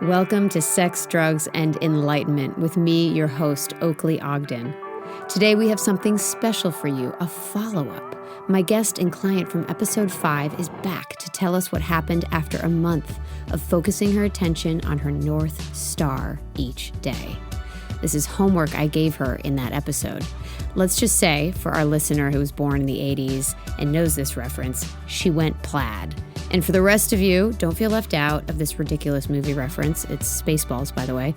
Welcome to Sex, Drugs, and Enlightenment with me, your host, Oakley Ogden. Today we have something special for you, a follow-up. My guest and client from episode 5 is back to tell us what happened after a month of focusing her attention on her North Star each day. This is homework I gave her in that episode. Let's just say, for our listener who was born in the 80s and knows this reference, she went plaid. And for the rest of you, don't feel left out of this ridiculous movie reference. It's Spaceballs, by the way.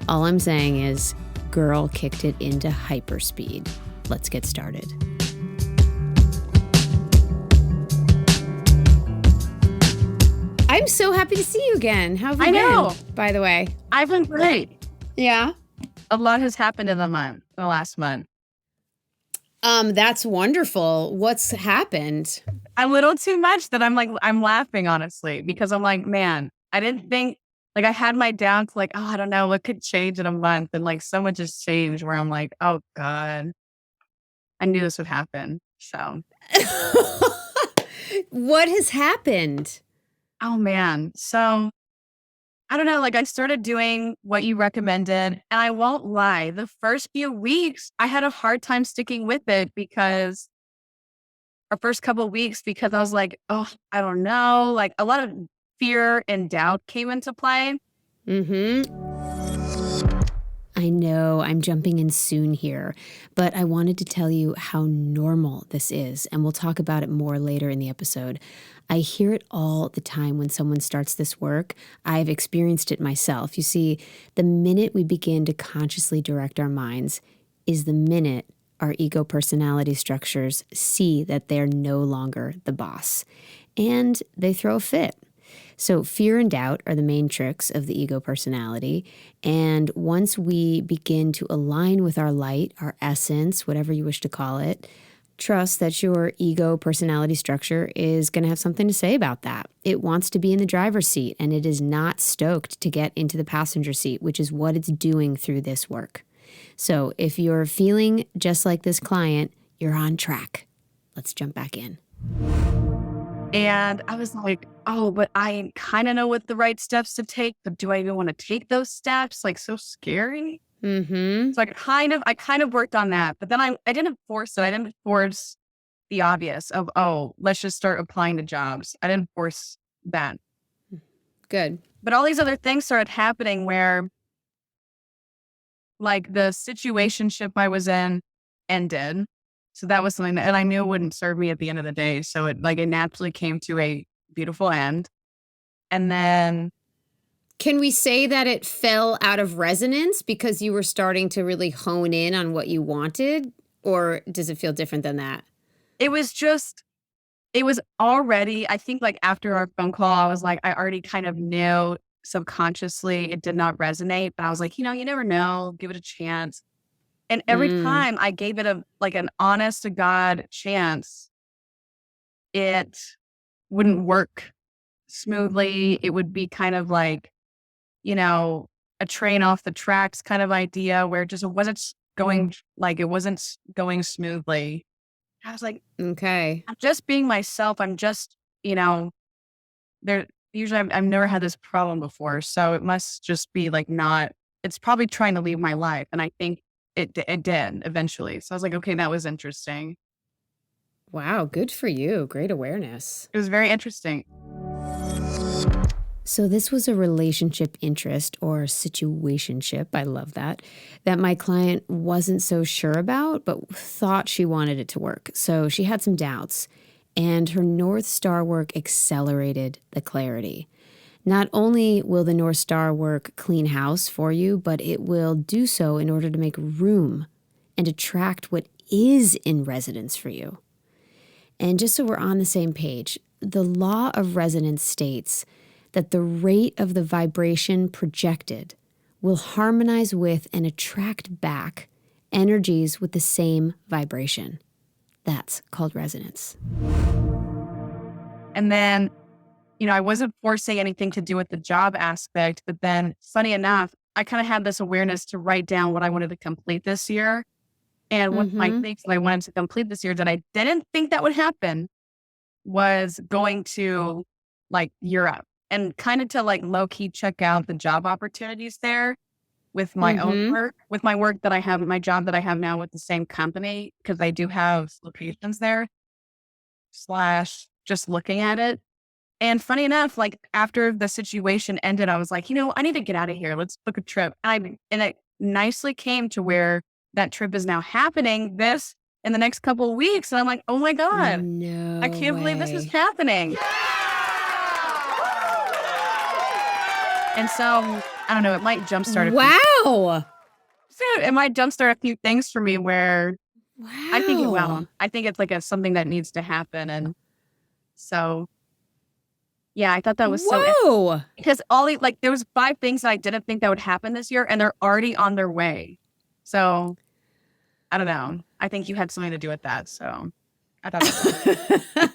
All I'm saying is, girl kicked it into hyperspeed. Let's get started. I'm so happy to see you again. How have you been, by the way? I've been great. Yeah? A lot has happened in the last month. That's wonderful. What's happened? A little too much that I'm laughing, honestly, because I'm like, man, I didn't think, I had my doubts, I don't know, what could change in a month? And so much has changed where I'm like, oh God, I knew this would happen. So. What has happened? Oh man. So I don't know, I started doing what you recommended, and I won't lie, the first few weeks, I had a hard time sticking with it because our first couple of weeks, because I was like, oh, I don't know, a lot of fear and doubt came into play. I know I'm jumping in soon here, but I wanted to tell you how normal this is, and we'll talk about it more later in the episode. I hear it all the time when someone starts this work. I've experienced it myself. You see, the minute we begin to consciously direct our minds is the minute our ego personality structures see that they're no longer the boss, and they throw a fit. So fear and doubt are the main tricks of the ego personality. And once we begin to align with our light, our essence, whatever you wish to call it, trust that your ego personality structure is going to have something to say about that. It wants to be in the driver's seat, and it is not stoked to get into the passenger seat, which is what it's doing through this work. So if you're feeling just like this client, you're on track. Let's jump back in. And I was like, oh, but I kind of know what the right steps to take, but do I even want to take those steps? So scary. So I kind of worked on that, but then I didn't force it. I didn't force the obvious of, oh, let's just start applying to jobs. I didn't force that. Good. But all these other things started happening where the situationship I was in ended. So that was something that, and I knew it wouldn't serve me at the end of the day. So it naturally came to a beautiful end. And then. Can we say that it fell out of resonance because you were starting to really hone in on what you wanted? Or does it feel different than that? It was already, I think after our phone call, I was I already kind of knew subconsciously it did not resonate, but I was you never know, give it a chance. And every time I gave it an honest to God chance, it wouldn't work smoothly. It would be kind of a train off the tracks kind of idea where it wasn't going, it wasn't going smoothly. I was okay, I'm just being myself. I'm just, there, usually I've never had this problem before. So it must just be it's probably trying to leave my life. And I think it did eventually. So I was okay, that was interesting. Wow, good for you. Great awareness. It was very interesting. So this was a relationship interest or situationship, I love that my client wasn't so sure about, but thought she wanted it to work. So she had some doubts, and her North Star work accelerated the clarity. Not only will the North Star work clean house for you, but it will do so in order to make room and attract what is in resonance for you. And just so we're on the same page, the law of resonance states that the rate of the vibration projected will harmonize with and attract back energies with the same vibration. That's called resonance. And then, I wasn't forcing anything to do with the job aspect, but then funny enough, I kind of had this awareness to write down what I wanted to complete this year. And one of my things that I wanted to complete this year that I didn't think that would happen was going to Europe and kind of to like low key check out the job opportunities there with my own work, with my work that I have, my job that I have now with the same company, because I do have locations there, slash just looking at it. And funny enough, like after the situation ended, I was like, I need to get out of here. Let's book a trip. And it nicely came to where that trip is now happening in the next couple of weeks. And I'm like, oh my God, I No can't believe this is way. happening. And so I don't know, it might jumpstart Wow. it might jumpstart a few things for me where I think it will. Wow. I think it's like something that needs to happen. And so, yeah, I thought that was Whoa. because there was 5 things that I didn't think that would happen this year, and they're already on their way. So I don't know. I think you had something to do with that. So I thought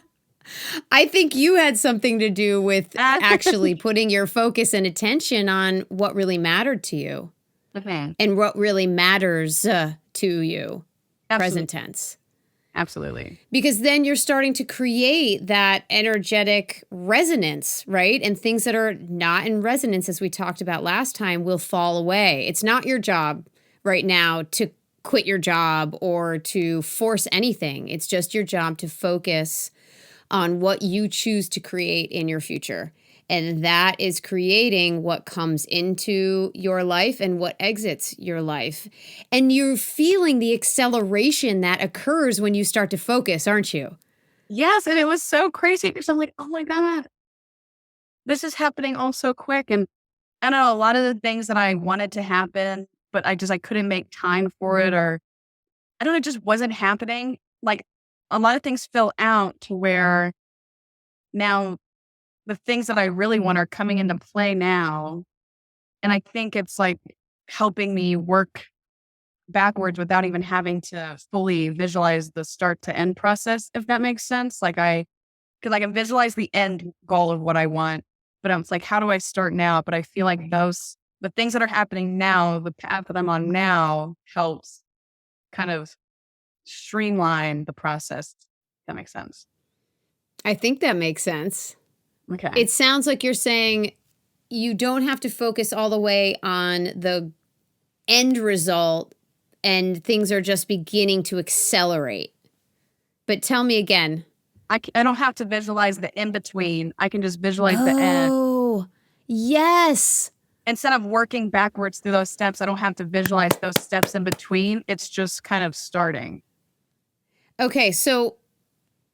I think you had something to do with actually putting your focus and attention on what really mattered to you and what really matters to you. Present tense. Absolutely. Because then you're starting to create that energetic resonance, right? And things that are not in resonance, as we talked about last time, will fall away. It's not your job right now to quit your job or to force anything. It's just your job to focus on what you choose to create in your future. And that is creating what comes into your life and what exits your life. And you're feeling the acceleration that occurs when you start to focus, aren't you? Yes, and it was so crazy because I'm like, oh my God, this is happening all so quick. And I don't know, a lot of the things that I wanted to happen, but I couldn't make time for it, or I don't know, it just wasn't happening. Like a lot of things fill out to where now the things that I really want are coming into play now. And I think it's like helping me work backwards without even having to fully visualize the start to end process, if that makes sense. Because I can visualize the end goal of what I want, but I'm like, how do I start now? But I feel like the things that are happening now, the path that I'm on now helps kind of streamline the process. If that makes sense. I think that makes sense. Okay. It sounds like you're saying you don't have to focus all the way on the end result and things are just beginning to accelerate. But tell me again. I don't have to visualize the in between. I can just visualize the end. Oh, yes. Instead of working backwards through those steps, I don't have to visualize those steps in between. It's just kind of starting. Okay, so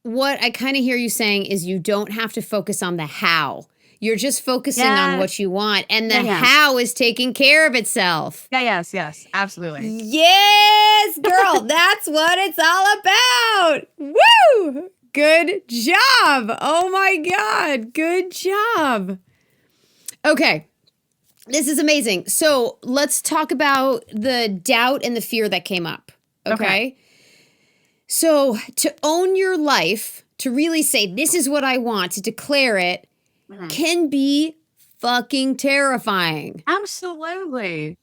what I kind of hear you saying is you don't have to focus on the how. You're just focusing on what you want, and the how is taking care of itself. Yes, absolutely. Yes, girl, that's what it's all about. Woo! Good job. Oh my God, good job. Okay, this is amazing. So let's talk about the doubt and the fear that came up. Okay. So to own your life, to really say, this is what I want, to declare it, can be fucking terrifying. Absolutely.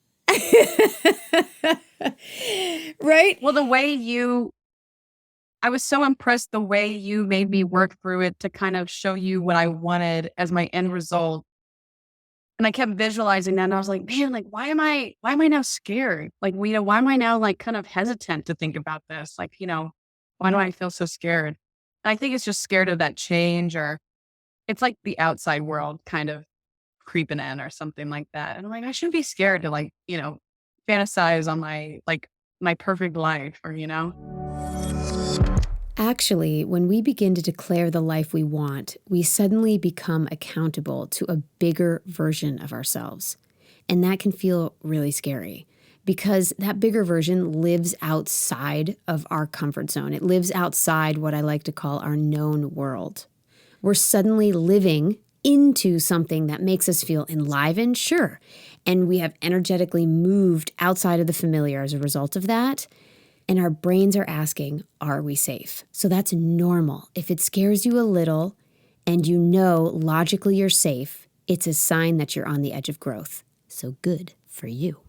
Right? Well, I was so impressed the way you made me work through it to kind of show you what I wanted as my end result. And I kept visualizing that, and I was like, man, like, why am I now scared? Like, why am I now like kind of hesitant to think about this? Like, why do I feel so scared? And I think it's just scared of that change, or it's like the outside world kind of creeping in or something like that. And I'm like, I shouldn't be scared to fantasize on my perfect life, or. Actually, when we begin to declare the life we want, we suddenly become accountable to a bigger version of ourselves. And that can feel really scary because that bigger version lives outside of our comfort zone. It lives outside what I like to call our known world. We're suddenly living into something that makes us feel enlivened, sure. And we have energetically moved outside of the familiar as a result of that. And our brains are asking, are we safe? So that's normal. If it scares you a little and you know logically you're safe, it's a sign that you're on the edge of growth. So good for you.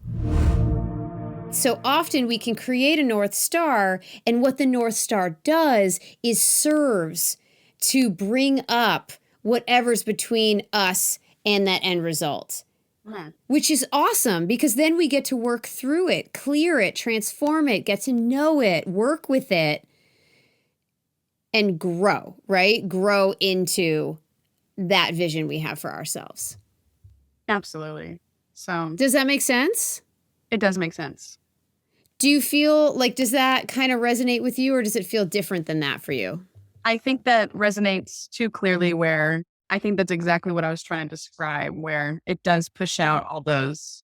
So often we can create a North Star, and what the North Star does is serves to bring up whatever's between us and that end result. Which is awesome because then we get to work through it, clear it, transform it, get to know it, work with it, and grow, right? Grow into that vision we have for ourselves. Absolutely. So does that make sense? It does make sense. Do you feel like, does that kind of resonate with you, or does it feel different than that for you? I think that resonates too clearly, where I think that's exactly what I was trying to describe, where it does push out all those,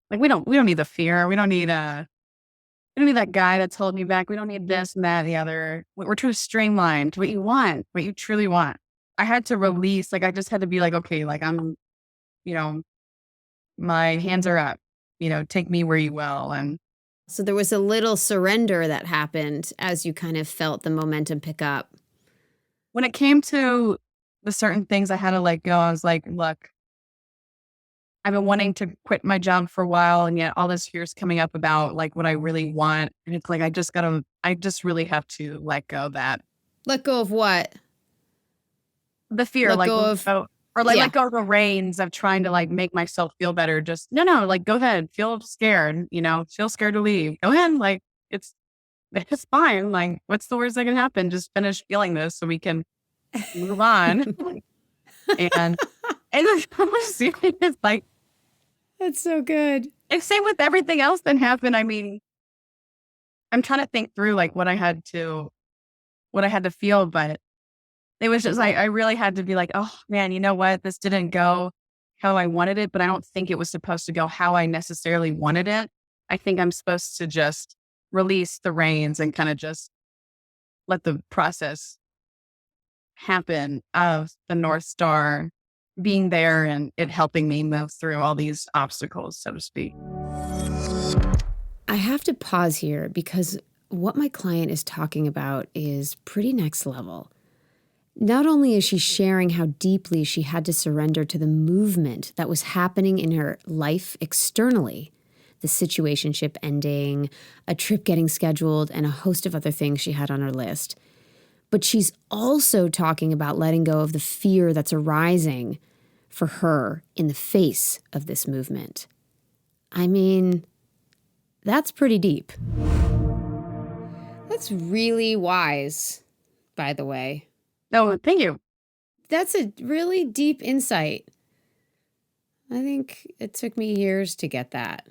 like, we don't need the fear. We don't need that guy that's holding you back. We don't need this and that and the other. We're trying to streamline to what you want, what you truly want. I had to release, like, I just had to be like, okay, like, I'm, my hands are up, take me where you will. And so there was a little surrender that happened as you kind of felt the momentum pick up. When it came to the certain things I had to let go, I was like, look, I've been wanting to quit my job for a while, and yet all this fear is coming up about like what I really want. And it's like, I just really have to let go of that. Let go of what? The fear, let like, go of, let go of the reins of trying to like make myself feel better. Just, no, like, go ahead, feel scared, feel scared to leave. Go ahead. Like, it's fine. Like, what's the worst that can happen? Just finish feeling this so we can move on. and it's like, that's so good. And same with everything else that happened. I mean, I'm trying to think through like what I had to feel, but it was just like, I really had to be like, oh man, you know what? This didn't go how I wanted it, but I don't think it was supposed to go how I necessarily wanted it. I think I'm supposed to just release the reins and kind of just let the process happen of the North Star being there and it helping me move through all these obstacles, so to speak. I have to pause here because what my client is talking about is pretty next level. Not only is she sharing how deeply she had to surrender to the movement that was happening in her life externally, the situationship ending, a trip getting scheduled, and a host of other things she had on her list, but she's also talking about letting go of the fear that's arising for her in the face of this movement. I mean, that's pretty deep. That's really wise, by the way. No, thank you. That's a really deep insight. I think it took me years to get that,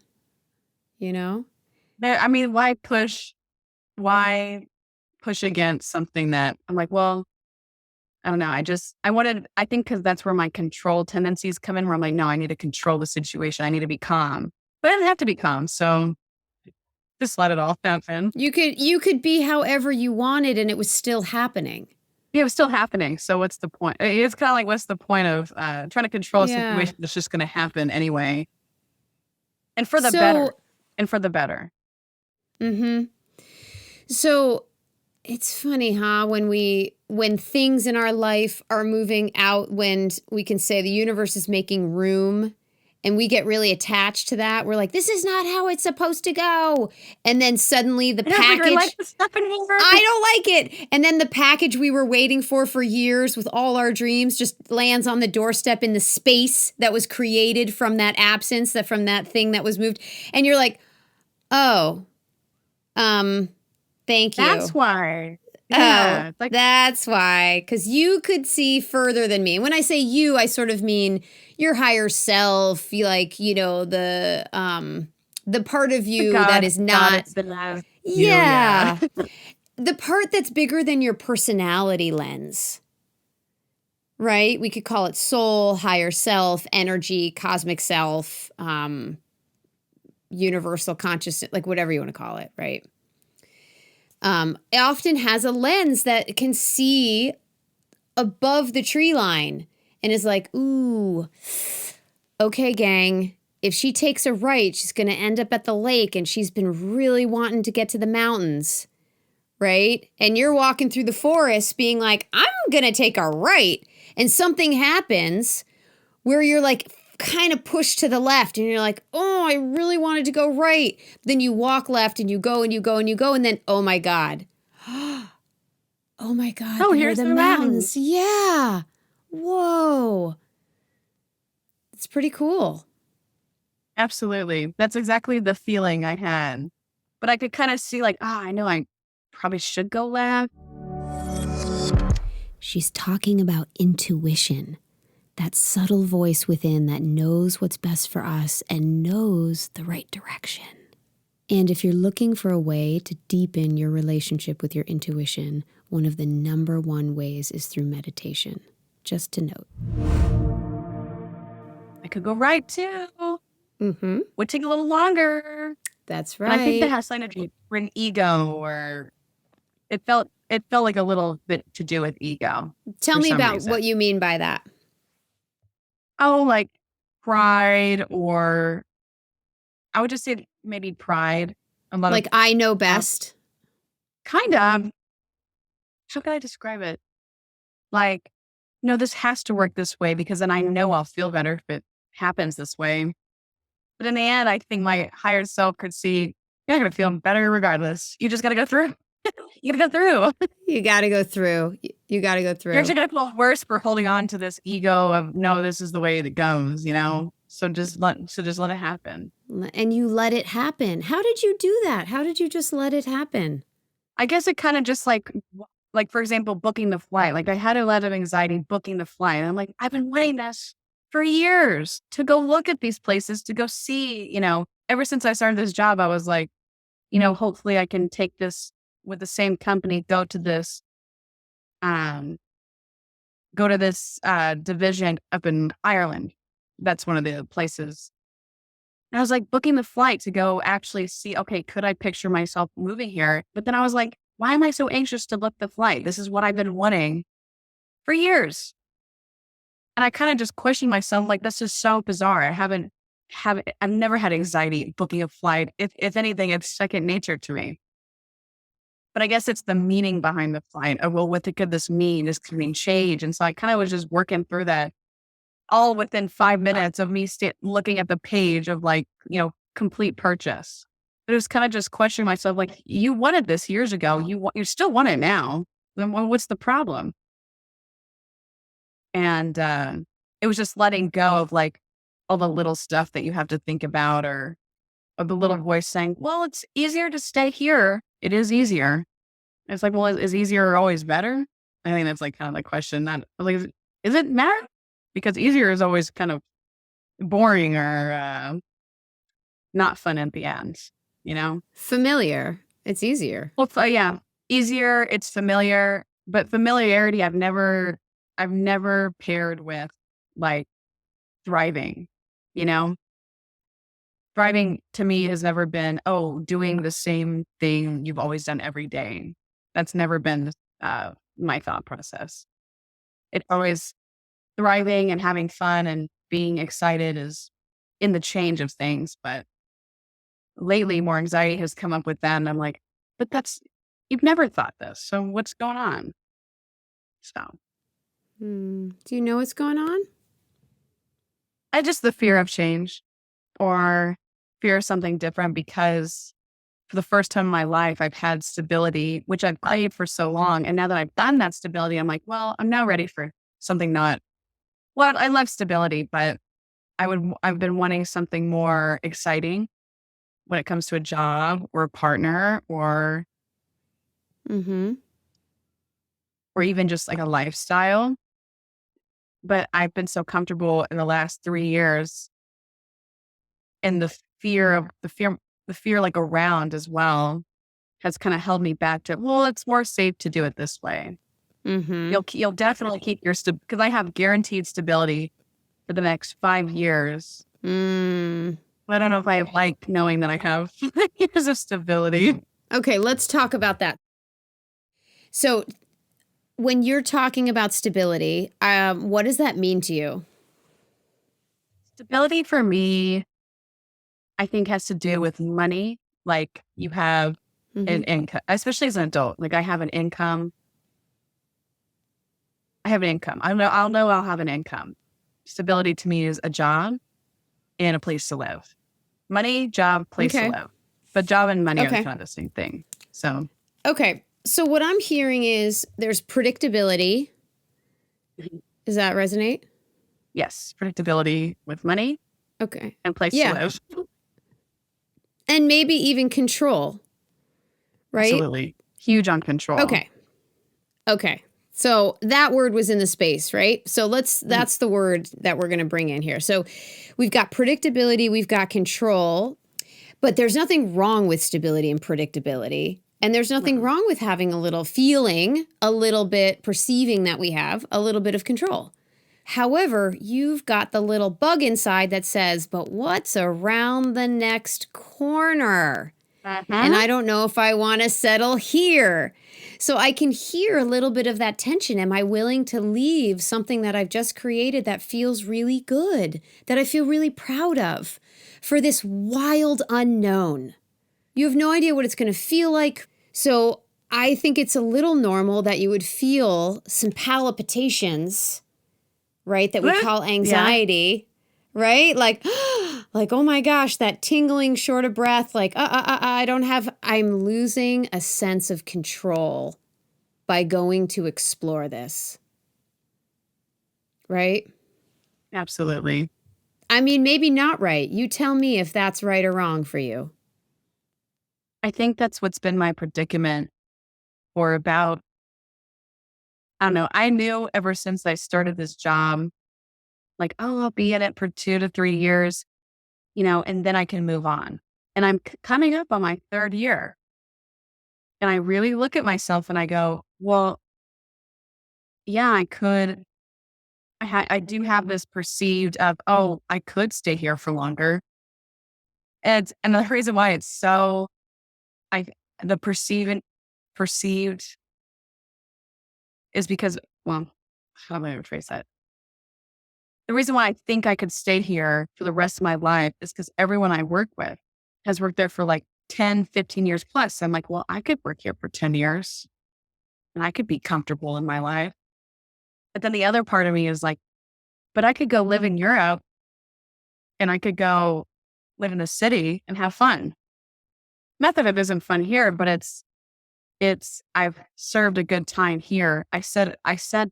I mean, why push against something that I'm like, well, I don't know. I think because that's where my control tendencies come in, where I'm like, no, I need to control the situation. I need to be calm, but I didn't have to be calm. So just let it all happen. You could be however you wanted and it was still happening. Yeah, it was still happening. So what's the point? It's kind of like, what's the point of trying to control a situation that's just going to happen anyway? And for the better. And for the better. Mm-hmm. So it's funny, huh? When things in our life are moving out, when we can say the universe is making room and we get really attached to that, we're like, this is not how it's supposed to go. And then suddenly the package, like the stuff in here. I don't like it. And then the package we were waiting for years with all our dreams just lands on the doorstep in the space that was created from that absence, from that thing that was moved. And you're like, oh, thank you. That's why. Yeah, that's why. Because you could see further than me. And when I say you, I sort of mean your higher self. You like, the part of you that is not. Yeah. The part that's bigger than your personality lens. Right? We could call it soul, higher self, energy, cosmic self, universal consciousness, like whatever you want to call it, right? It often has a lens that can see above the tree line and is like, ooh, okay, gang, if she takes a right, she's going to end up at the lake and she's been really wanting to get to the mountains, right? And you're walking through the forest being like, I'm going to take a right. And something happens where you're like, kind of pushed to the left and you're like, oh, I really wanted to go right. Then you walk left and you go and you go and you go and then, oh my God. Oh my God. Oh, here's the mountains. Yeah. Whoa. pretty cool. Absolutely. That's exactly the feeling I had. But I could kind of see like, I know I probably should go left. She's talking about intuition, that subtle voice within that knows what's best for us and knows the right direction. And if you're looking for a way to deepen your relationship with your intuition, one of the number one ways is through meditation. Just to note. I could go right too. Mm-hmm. Would take a little longer. That's And I think that right. has something to do with an ego, or it felt like a little bit to do with ego. Tell for me some about reason. what you mean by that. Oh, like pride, or I would just say maybe pride. A lot Like, of I know best. kind of. How can I describe it? Like, no, this has to work this way because then I know I'll feel better if it happens this way. But in the end, I think my higher self could see you're not going to feel better regardless. You just got to go through. You got to go through. You got to go through. You got to go through. You're actually going to feel worse for holding on to this ego of, no, this is the way it goes, So just let it happen. And you let it happen. How did you do that? How did you just let it happen? I guess it kind of just like, for example, booking the flight. Like I had a lot of anxiety booking the flight. And I'm like, I've been wanting this for years to go look at these places, to go see, ever since I started this job, I was like, hopefully I can take this with the same company, go to this division up in Ireland. That's one of the places. And I was like booking the flight to go actually see, okay, could I picture myself moving here? But then I was like, why am I so anxious to book the flight? This is what I've been wanting for years. And I kind of just questioned myself, like, this is so bizarre. I've never had anxiety booking a flight. If anything, it's second nature to me. But I guess it's the meaning behind the flight. Oh, well, what could this mean? This could mean change. And so I kind of was just working through that all within 5 minutes of me looking at the page of complete purchase. But it was kind of just questioning myself, like, you wanted this years ago. You still want it now. Then what's the problem? And it was just letting go of like all the little stuff that you have to think about, or the little voice saying, well, it's easier to stay here. It is easier. It's like, well, is easier always better? I think that's like kind of the question. That like, is it matter? Because easier is always kind of boring or not fun at the end, Familiar. It's easier. Well, yeah, easier. It's familiar, but familiarity I've never paired with like thriving, Thriving to me has never been, doing the same thing you've always done every day. That's never been my thought process. It's always thriving and having fun and being excited is in the change of things. But lately, more anxiety has come up with that. And I'm like, but you've never thought this. So what's going on? So. Do you know what's going on? Just the fear of change or fear of something different, because for the first time in my life, I've had stability, which I've played for so long. And now that I've done that stability, I'm like, well, I'm now ready for something I love stability, but I've been wanting something more exciting when it comes to a job or a partner or even just like a lifestyle. But I've been so comfortable in the last 3 years, and the fear like around as well has kind of held me back to, well, it's more safe to do it this way. You'll definitely keep your because I have guaranteed stability for the next 5 years. I don't know if I like knowing that I have years of stability. Okay, let's talk about that. So when you're talking about stability, what does that mean to you? Stability for me, I think, has to do with money. Like you have an income, especially as an adult. Like I have an income. I'll know I'll have an income. Stability to me is a job and a place to live. Money, job, place to live. But job and money are kind of the same thing. So. Okay. So what I'm hearing is there's predictability. Does that resonate? Yes, predictability with money Okay. and place to Yeah. live. And maybe even control, right? Absolutely. Huge on control. Okay. Okay. So that word was in the space, right? So that's the word that we're going to bring in here. So we've got predictability, we've got control, but there's nothing wrong with stability and predictability. And there's nothing wrong with having a little feeling, a little bit perceiving that we have a little bit of control. However, you've got the little bug inside that says, but what's around the next corner? And I don't know if I want to settle here. So I can hear a little bit of that tension. Am I willing to leave something that I've just created that feels really good, that I feel really proud of, for this wild unknown? You have no idea what it's going to feel like. So I think it's a little normal that you would feel some palpitations, right, that we call anxiety, right? Like, oh my gosh, that tingling short of breath, like, I'm losing a sense of control by going to explore this, right? Absolutely. I mean, maybe not right. You tell me if that's right or wrong for you. I think that's what's been my predicament for about, I don't know. I knew ever since I started this job, like, oh, I'll be in it for 2 to 3 years, and then I can move on. And I'm coming up on my 3rd year. And I really look at myself and I go, well, yeah, I could. I do have this perceived of, oh, I could stay here for longer. And the reason why it's so, I the perceived is because, well, how am I going to phrase that? The reason why I think I could stay here for the rest of my life is because everyone I work with has worked there for like 10, 15 years plus. I'm like, well, I could work here for 10 years and I could be comfortable in my life. But then the other part of me is like, but I could go live in Europe and I could go live in a city and have fun. Not that it isn't fun here, but I've served a good time here. I said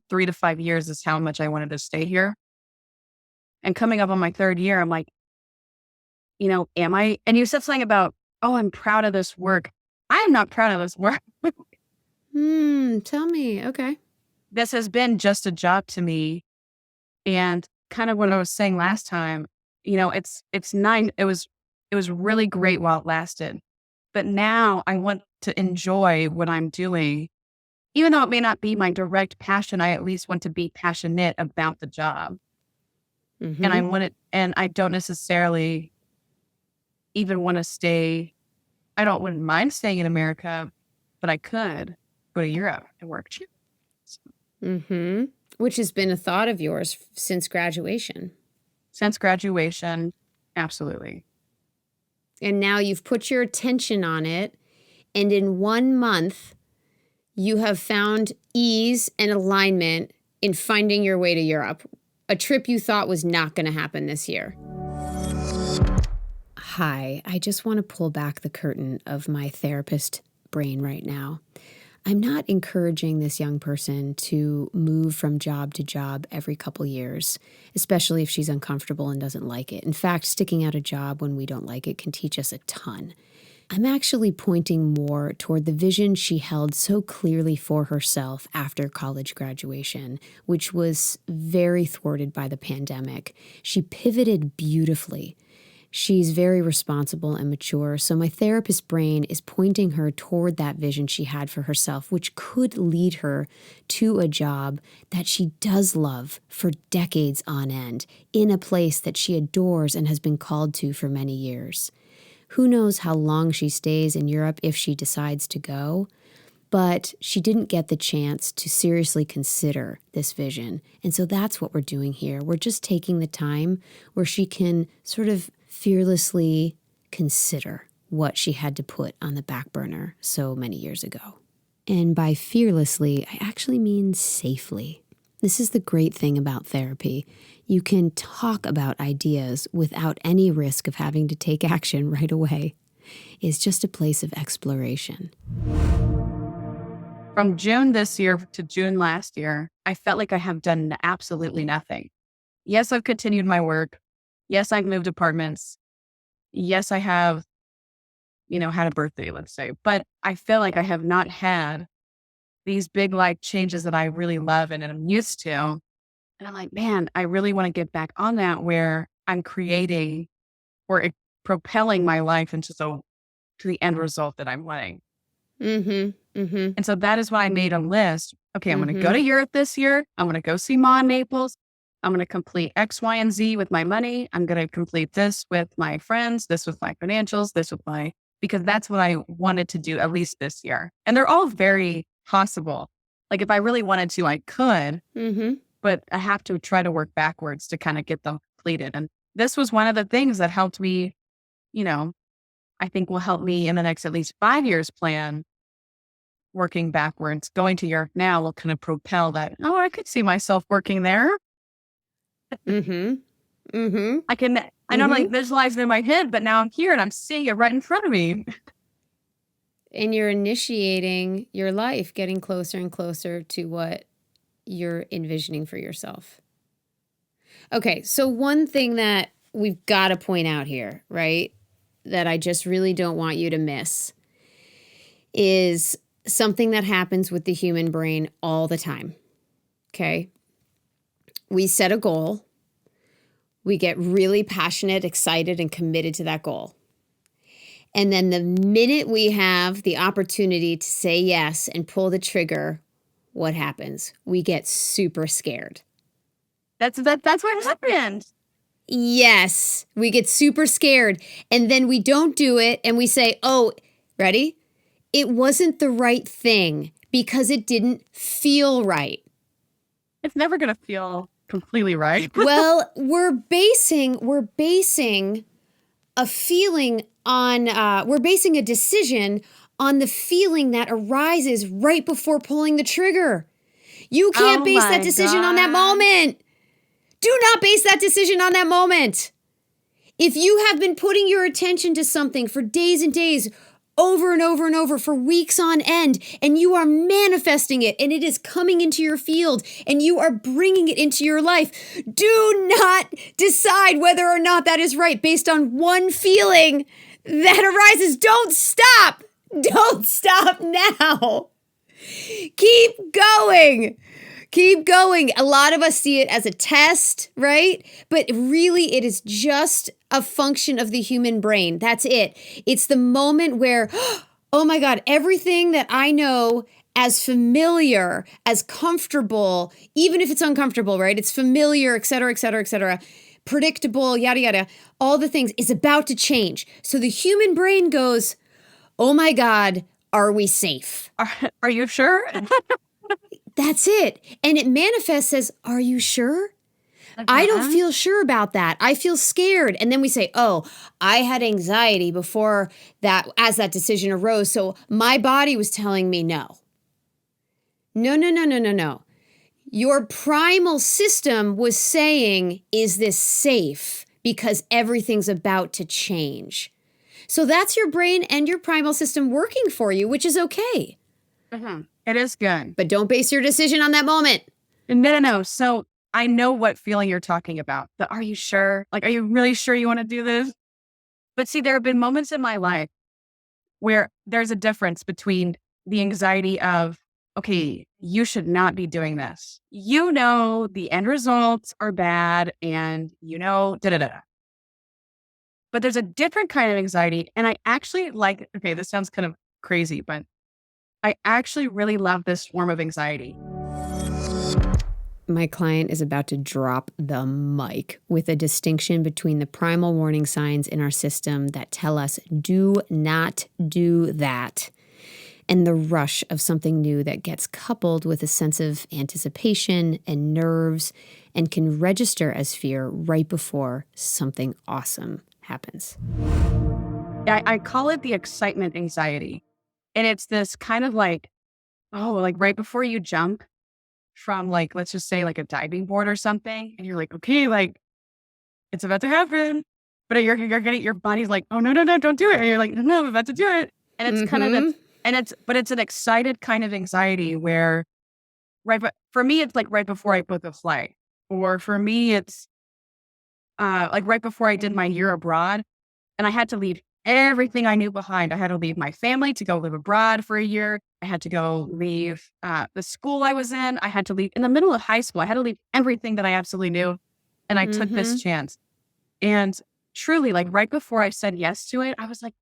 3 to 5 years is how much I wanted to stay here. And coming up on my 3rd year, I'm like, am I? And you said something about, oh, I'm proud of this work. I am not proud of this work. Tell me. Okay. This has been just a job to me. And kind of what I was saying last time, it's nine. It was really great while it lasted. But now I want to enjoy what I'm doing. Even though it may not be my direct passion, I at least want to be passionate about the job. Mm-hmm. And I don't necessarily even want to stay. Wouldn't mind staying in America, but I could go to Europe and work. Mm-hmm. Which has been a thought of yours since graduation. Since graduation, absolutely. And now you've put your attention on it, and in 1 month, you have found ease and alignment in finding your way to Europe, a trip you thought was not going to happen this year. Hi, I just want to pull back the curtain of my therapist brain right now. I'm not encouraging this young person to move from job to job every couple years, especially if she's uncomfortable and doesn't like it. In fact, sticking out a job when we don't like it can teach us a ton. I'm actually pointing more toward the vision she held so clearly for herself after college graduation, which was very thwarted by the pandemic. She pivoted beautifully. She's very responsible and mature, so my therapist brain is pointing her toward that vision she had for herself, which could lead her to a job that she does love for decades on end, in a place that she adores and has been called to for many years. Who knows how long she stays in Europe if she decides to go, but she didn't get the chance to seriously consider this vision. And so that's what we're doing here. We're just taking the time where she can sort of fearlessly consider what she had to put on the back burner so many years ago. And by fearlessly, I actually mean safely. This is the great thing about therapy. You can talk about ideas without any risk of having to take action right away. It's just a place of exploration. From June this year to June last year, I felt like I have done absolutely nothing. Yes, I've continued my work. Yes, I've moved apartments. Yes, I have, had a birthday, let's say. But I feel like I have not had these big life changes that I really love and I'm used to. And I'm like, man, I really want to get back on that where I'm creating or propelling my life to the end result that I'm wanting. Mm-hmm. Mm-hmm. And so that is why I made a list. Okay, I'm going to go Mm-hmm. to Europe this year. I'm going to go see Ma in Naples. I'm going to complete X, Y, and Z with my money. I'm going to complete this with my friends, this with my financials, because that's what I wanted to do at least this year. And they're all very possible. Like if I really wanted to, I could, Mm-hmm. but I have to try to work backwards to kind of get them completed. And this was one of the things that helped me, I think will help me in the next at least 5 years plan working backwards. Going to Europe now will kind of propel that. Oh, I could see myself working there. Mm-hmm. Mm-hmm. I normally visualize it in my head, but now I'm here and I'm seeing it right in front of me. And you're initiating your life, getting closer and closer to what you're envisioning for yourself. Okay, so one thing that we've got to point out here, right, that I just really don't want you to miss is something that happens with the human brain all the time. Okay? We set a goal. We get really passionate, excited, and committed to that goal. And then the minute we have the opportunity to say yes and pull the trigger, what happens? We get super scared. That's what happened. Yes, we get super scared. And then we don't do it and we say, oh, ready? It wasn't the right thing because it didn't feel right. It's never going to feel completely right. Well, we're basing a feeling on, we're basing a decision on the feeling that arises right before pulling the trigger. You can't base that decision on that moment. Do not base that decision on that moment. If you have been putting your attention to something for days and days, over and over and over for weeks on end, and you are manifesting it and it is coming into your field and you are bringing it into your life, do not decide whether or not that is right based on one feeling that arises. Don't stop. Don't stop now. Keep going. Keep going. A lot of us see it as a test, right? But really, it is just a function of the human brain. That's it. It's the moment where, oh my God, everything that I know as familiar, as comfortable, even if it's uncomfortable, right? It's familiar, et cetera, et cetera, et cetera. Predictable, yada, yada. All the things is about to change. So the human brain goes, oh my God, are we safe? Are you sure? That's it. And it manifests as, are you sure? I don't feel sure about that. I feel scared. And then we say, oh, I had anxiety before that, as that decision arose. So my body was telling me no. No, no, no, no, no, no. Your primal system was saying, is this safe? Because everything's about to change. So that's your brain and your primal system working for you, which is okay. It is good. But don't base your decision on that moment. No. So I know what feeling you're talking about. The are you sure? Like, are you really sure you want to do this? But see, there have been moments in my life where there's a difference between the anxiety of, okay, you should not be doing this. You know, the end results are bad and da-da-da. But there's a different kind of anxiety. And I actually okay, this sounds kind of crazy, but I actually really love this form of anxiety. My client is about to drop the mic with a distinction between the primal warning signs in our system that tell us do not do that, and the rush of something new that gets coupled with a sense of anticipation and nerves and can register as fear right before something awesome happens. I call it the excitement anxiety. And it's this kind of like right before you jump from let's just say a diving board or something. And you're like, okay, it's about to happen. But you're getting, your body's like, oh, no, don't do it. And you're like, no, I'm about to do it. And it's kind of, but it's an excited kind of anxiety where, for me, it's right before I book a flight. Or for me, it's like right before I did my year abroad, and I had to leave everything I knew behind. I had to leave my family to go live abroad for a year. I had to go leave the school I was in. I had to leave in the middle of high school. I had to leave everything that I absolutely knew. And I took this Mm-hmm. chance. And truly, like right before I said yes to it, I was like,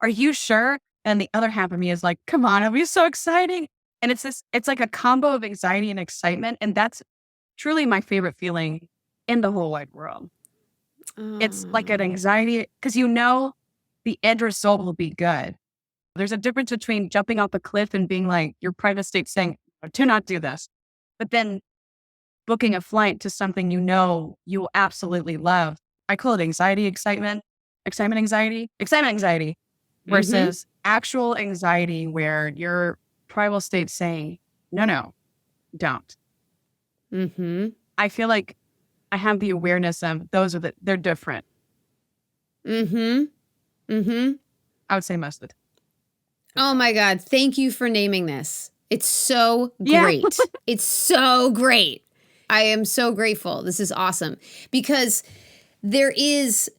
are you sure? And the other half of me is like, come on, it'll be so exciting. And it's like a combo of anxiety and excitement. And that's truly my favorite feeling in the whole wide world. It's like an Oh. anxiety because the end result will be good. There's a difference between jumping off a cliff and being like your private state saying, do not do this. But then booking a flight to something you will absolutely love. I call it excitement, anxiety Mm-hmm. versus actual anxiety where your primal state saying, no, no, don't. Mm-hmm. I feel like I have the awareness of they're different. Mm-hmm. Mm-hmm. I would say most of the time. Oh my God. Thank you for naming this. It's so Yeah. great. It's so great. I am so grateful. This is awesome because there is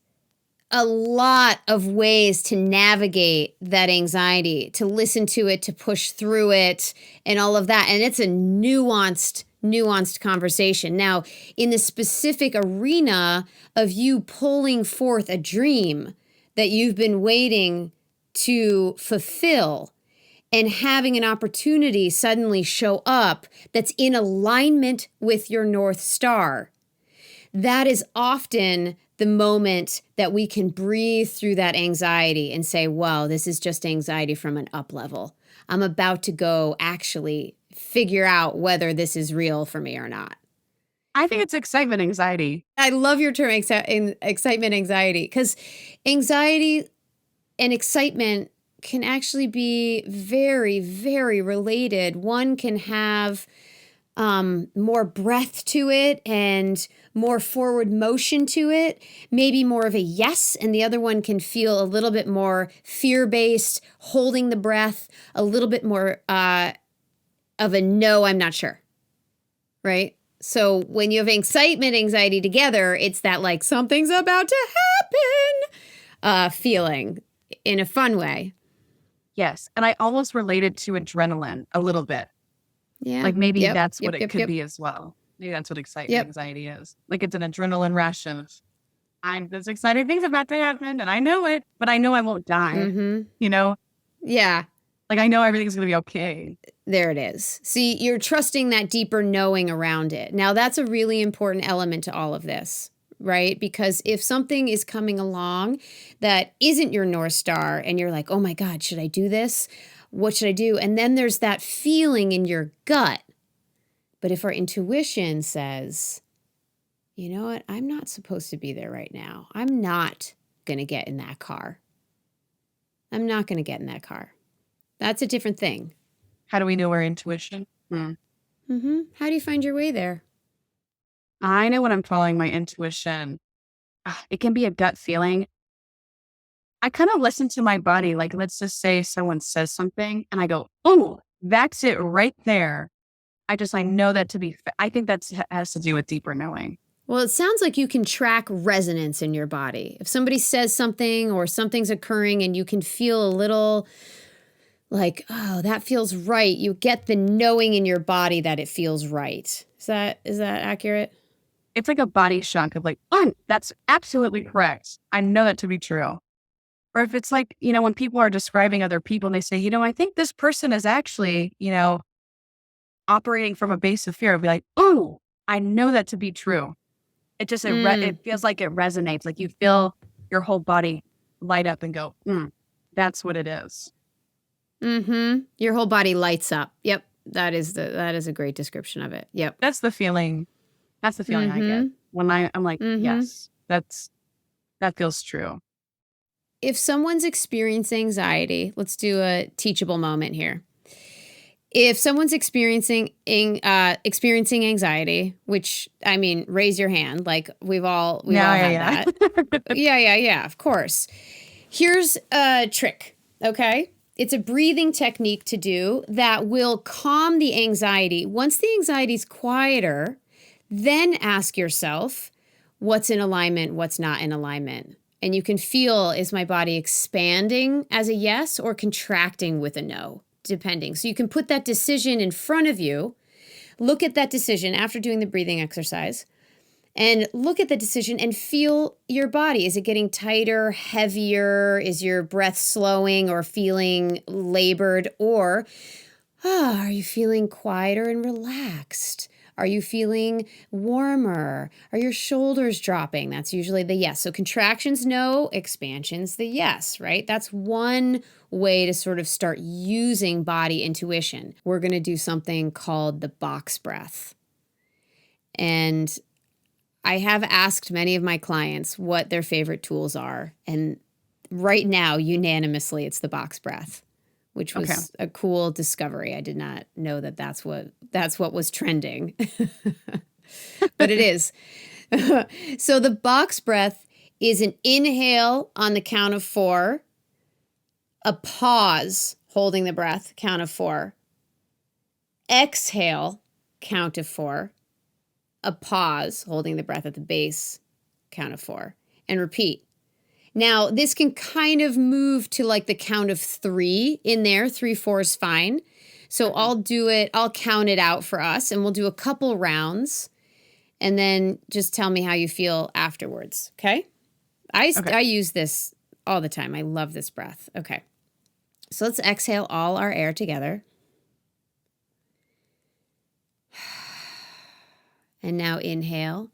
a lot of ways to navigate that anxiety, to listen to it, to push through it, and all of that. And it's a nuanced conversation. Now, in the specific arena of you pulling forth a dream that you've been waiting to fulfill and having an opportunity suddenly show up that's in alignment with your North Star, that is often the moment that we can breathe through that anxiety and say, wow, this is just anxiety from an up level. I'm about to go actually figure out whether this is real for me or not. I think it's excitement anxiety. I love your term excitement anxiety because anxiety and excitement can actually be very, very related. One can have more breath to it and more forward motion to it, maybe more of a yes, and the other one can feel a little bit more fear-based, holding the breath, a little bit more of a no, I'm not sure, right? So when you have excitement, anxiety together, it's that like something's about to happen feeling in a fun way. Yes. And I almost related to adrenaline a little bit. Yeah. Like maybe Yep. that's what Yep. it Yep. could Yep. be as well. Maybe that's what excitement Yep. anxiety is. Like it's an adrenaline rush of there's exciting things about to happen and I know it, but I know I won't die. Mm-hmm. You know? Yeah. Like I know everything's gonna be okay. There it is. See, you're trusting that deeper knowing around it. Now, that's a really important element to all of this, right? Because if something is coming along that isn't your North Star and you're like, oh my God, should I do this? What should I do? And then there's that feeling in your gut. But if our intuition says, you know what, I'm not supposed to be there right now. I'm not going to get in that car. I'm not going to get in that car. That's a different thing. How do we know our intuition? Mm-hmm. How do you find your way there? I know when I'm following my intuition. It can be a gut feeling. I kind of listen to my body. Like, let's just say someone says something and I go, oh, that's it right there. I know that to be, I think that has to do with deeper knowing. Well, it sounds like you can track resonance in your body. If somebody says something or something's occurring and you can feel a little like, oh, that feels right. You get the knowing in your body that it feels right. Is that accurate? It's like a body shock of like, oh, that's absolutely correct. I know that to be true. Or if it's like, when people are describing other people and they say, I think this person is actually, operating from a base of fear, I'd be like, oh, I know that to be true. It just, it feels like it resonates. Like you feel your whole body light up and go, that's what it is. Mm-hmm. Your whole body lights up. Yep. That is a great description of it. Yep. That's the feeling. That's the feeling I get when I'm like, yes, that feels true. If someone's experiencing anxiety, let's do a teachable moment here. If someone's experiencing anxiety, which I mean, raise your hand. Like we've all had that. Yeah. Of course. Here's a trick. Okay. It's a breathing technique to do that will calm the anxiety. Once the anxiety's quieter, then ask yourself, what's in alignment, what's not in alignment. And you can feel, is my body expanding as a yes or contracting with a no, depending. So you can put that decision in front of you, look at that decision after doing the breathing exercise, and look at the decision and feel your body. Is it getting tighter, heavier? Is your breath slowing or feeling labored? Or are you feeling quieter and relaxed? Are you feeling warmer? Are your shoulders dropping? That's usually the yes. So contractions, no. Expansions, the yes, right? That's one way to sort of start using body intuition. We're going to do something called the box breath. And I have asked many of my clients what their favorite tools are. And right now, unanimously, it's the box breath, which was a cool discovery. I did not know that that's what was trending, but it is. So the box breath is an inhale on the count of 4, a pause, holding the breath, count of 4, exhale, count of 4, a pause, holding the breath at the base, count of 4, and repeat. Now, this can kind of move to like the count of 3 in there. 3, 4 is fine. So I'll count it out for us, and we'll do a couple rounds, and then just tell me how you feel afterwards, okay? I use this all the time. I love this breath. Okay. So let's exhale all our air together. And now inhale,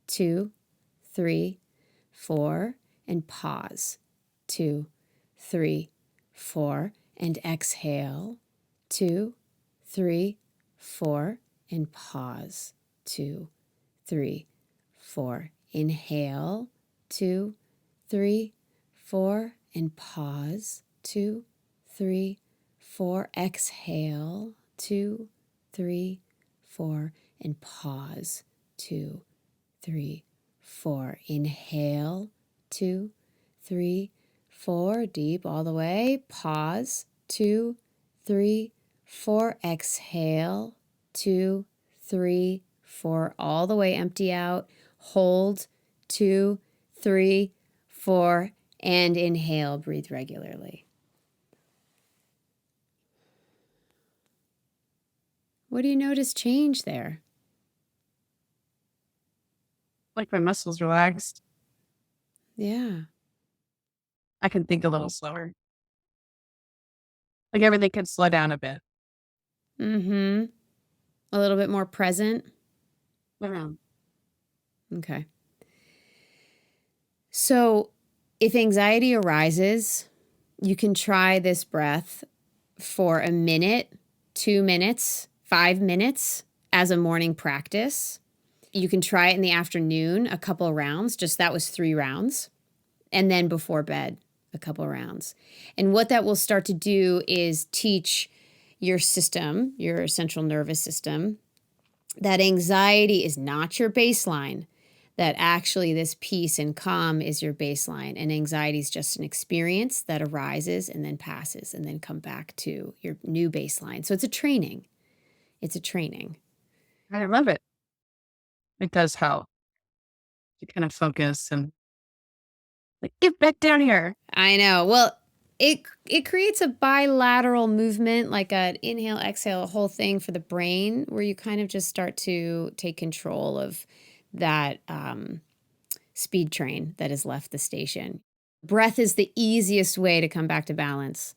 2, 3, 4, and pause. 2, 3, 4, and exhale. 2, 3, 4, and pause. 2, 3, 4. Inhale. 2, 3, 4, and pause. 2, 3, 4. Exhale. 2, 3, 4. And pause. 2, 3, 4. Inhale. 2, 3, 4. Deep all the way. Pause. 2, 3, 4. Exhale. 2, 3, 4. All the way. Empty out. Hold. 2, 3, 4. And inhale. Breathe regularly. What do you notice change there? Like my muscles relaxed. Yeah. I can think a little slower. Like everything can slow down a bit. Mm-hmm. A little bit more present. Around. Okay. So if anxiety arises, you can try this breath for a minute, 2 minutes, 5 minutes as a morning practice. You can try it in the afternoon, a couple rounds, just that was 3 rounds. And then before bed, a couple rounds. And what that will start to do is teach your system, your central nervous system, that anxiety is not your baseline, that actually this peace and calm is your baseline. And anxiety is just an experience that arises and then passes and then come back to your new baseline. So it's a training. It's a training. I love it. It does help to kind of focus and like, get back down here. I know. Well, it creates a bilateral movement, like an inhale, exhale, a whole thing for the brain, where you kind of just start to take control of that speed train that has left the station. Breath is the easiest way to come back to balance,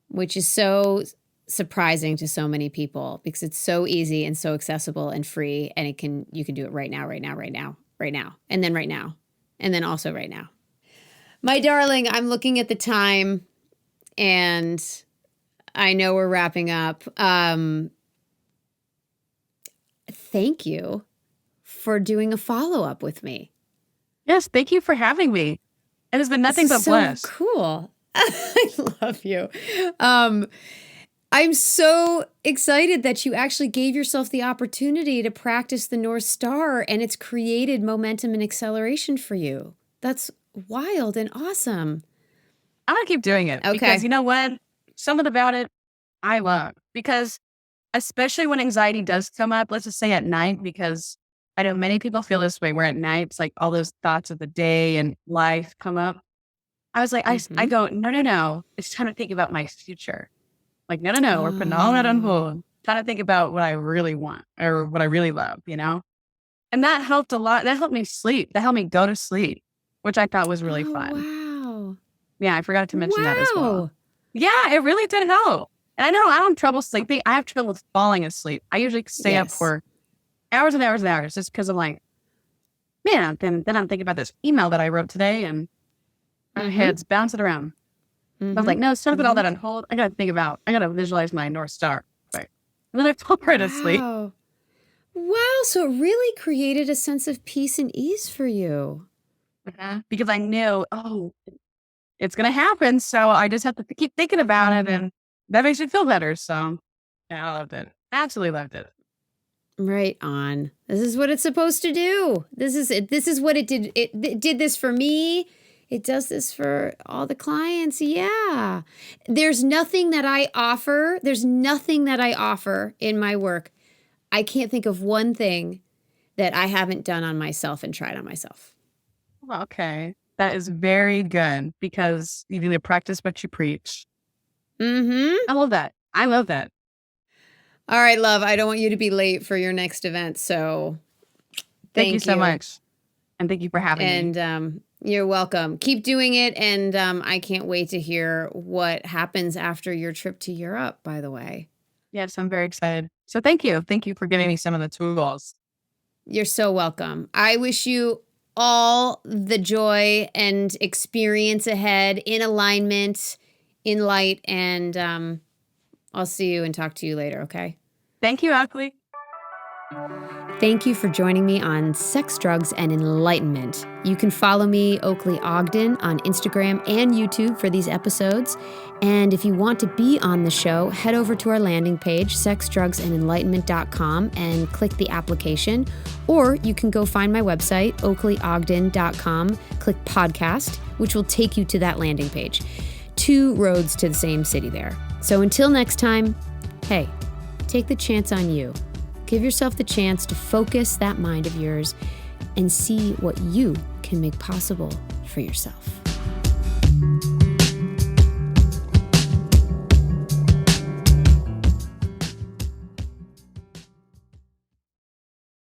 which is so surprising to so many people because it's so easy and so accessible and free, and you can do it right now, right now, right now, right now, and then right now, and then also right now. My darling, I'm looking at the time, and I know we're wrapping up. Thank you for doing a follow-up with me. Yes, thank you for having me. It has been nothing but bliss. Cool. I love you. I'm so excited that you actually gave yourself the opportunity to practice the North Star, and it's created momentum and acceleration for you. That's wild and awesome. I'm going to keep doing it because you know what? Something about it I love, because especially when anxiety does come up, let's just say at night, because I know many people feel this way where at night, it's like all those thoughts of the day and life come up. I was like, I Mm-hmm. go, no, no, no. It's time to think about my future. Like, no, no, no. We're putting all that on Oh, hold. Trying to think about what I really want or what I really love, And that helped a lot. That helped me sleep. That helped me go to sleep, which I thought was really oh, fun. wow. Yeah, I forgot to mention that as well. Wow. Yeah, it really did help. And I know I don't have trouble sleeping. I have trouble falling asleep. I usually stay up Yes. for hours and hours and hours just because I'm like, man, then I'm thinking about this email that I wrote today and my Mm-hmm. head's bouncing around. I was Mm-hmm. like, no, instead of put all Mm-hmm. that on hold, I got to visualize my North Star. Right. And then I fall right asleep. Wow. Wow. So it really created a sense of peace and ease for you. Because I knew, oh, it's going to happen. So I just have to keep thinking about it. And that makes me feel better. So yeah, I loved it. Absolutely loved it. Right on. This is what it's supposed to do. This is it. This is what it did. It did this for me. It does this for all the clients. Yeah. There's nothing that I offer. There's nothing that I offer in my work. I can't think of one thing that I haven't done on myself and tried on myself. Okay. That is very good because you need to practice what you preach. Mm-hmm. I love that. I love that. All right, love. I don't want you to be late for your next event. So Thank you so much. And thank you for having me. And you're welcome. Keep doing it. And I can't wait to hear what happens after your trip to Europe, by the way. Yes, I'm very excited. So thank you. Thank you for giving me some of the tools. You're so welcome. I wish you all the joy and experience ahead in alignment, in light, and I'll see you and talk to you later, okay? Thank you, Oakley. Thank you for joining me on Sex, Drugs, and Enlightenment. You can follow me, Oakley Ogden, on Instagram and YouTube for these episodes. And if you want to be on the show, head over to our landing page, sexdrugsandenlightenment.com, and click the application. Or you can go find my website, oakleyogden.com, click podcast, which will take you to that landing page. 2 roads to the same city there. So until next time, hey, take the chance on you. Give yourself the chance to focus that mind of yours and see what you can make possible for yourself.